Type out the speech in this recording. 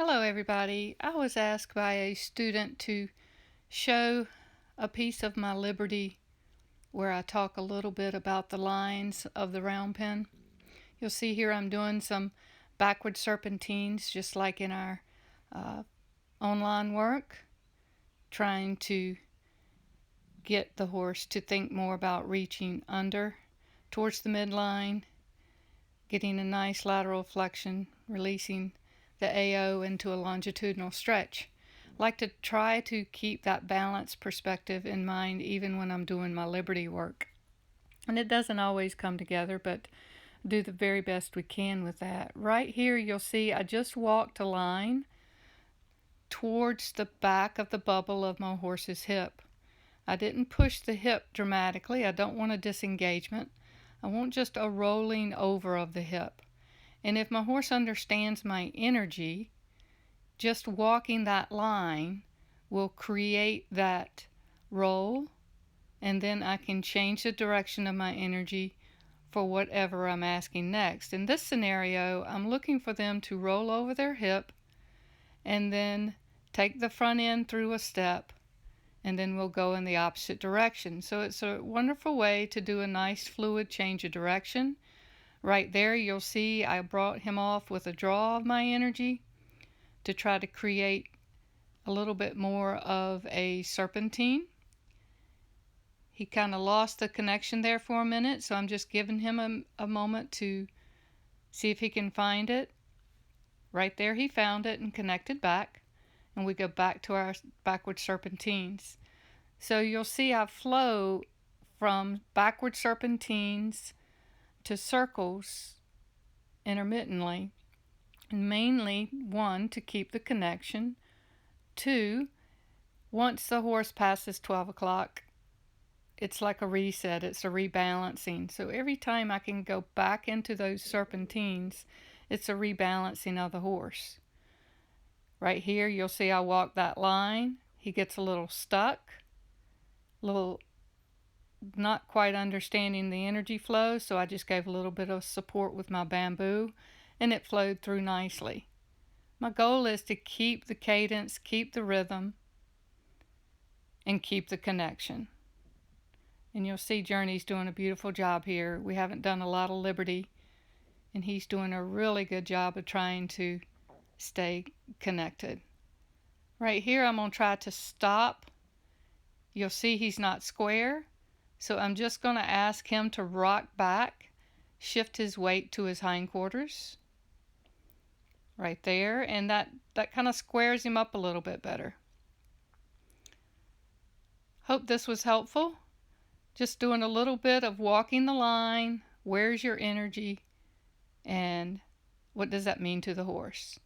Hello everybody. I was asked by a student to show a piece of my Liberty where I talk a little bit about the lines of the round pen. You'll see here I'm doing some backward serpentines just like in our online work, trying to get the horse to think more about reaching under towards the midline, getting a nice lateral flexion, releasing the AO into a longitudinal stretch. I like to try to keep that balanced perspective in mind even when I'm doing my Liberty work. And it doesn't always come together, but do the very best we can with that. Right here you'll see I just walked a line towards the back of the bubble of my horse's hip. I didn't push the hip dramatically. I don't want a disengagement. I want just a rolling over of the hip. And if my horse understands my energy, just walking that line will create that roll, and then I can change the direction of my energy for whatever I'm asking next. In this scenario, I'm looking for them to roll over their hip and then take the front end through a step, and then we'll go in the opposite direction. So it's a wonderful way to do a nice fluid change of direction. Right there you'll see I brought him off with a draw of my energy to try to create a little bit more of a serpentine. He kind of lost the connection there for a minute, so I'm just giving him a moment to see if he can find it. Right there he found it and connected back, and we go back to our backward serpentines. So you'll see I flow from backward serpentines to circles intermittently, and mainly, one, to keep the connection, two, once the horse passes 12 o'clock, it's like a reset, it's a rebalancing. So every time I can go back into those serpentines, it's a rebalancing of the horse. Right here you'll see I walk that line. He gets a little stuck, not quite understanding the energy flow, so I just gave a little bit of support with my bamboo, and it flowed through nicely. My goal is to keep the cadence, keep the rhythm, and keep the connection. And you'll see Journey's doing a beautiful job here. We haven't done a lot of Liberty, and he's doing a really good job of trying to stay connected. Right here I'm going to try to stop. You'll see he's not square, so I'm just going to ask him to rock back, shift his weight to his hindquarters. Right there, and that kind of squares him up a little bit better. Hope this was helpful. Just doing a little bit of walking the line. Where's your energy? And what does that mean to the horse?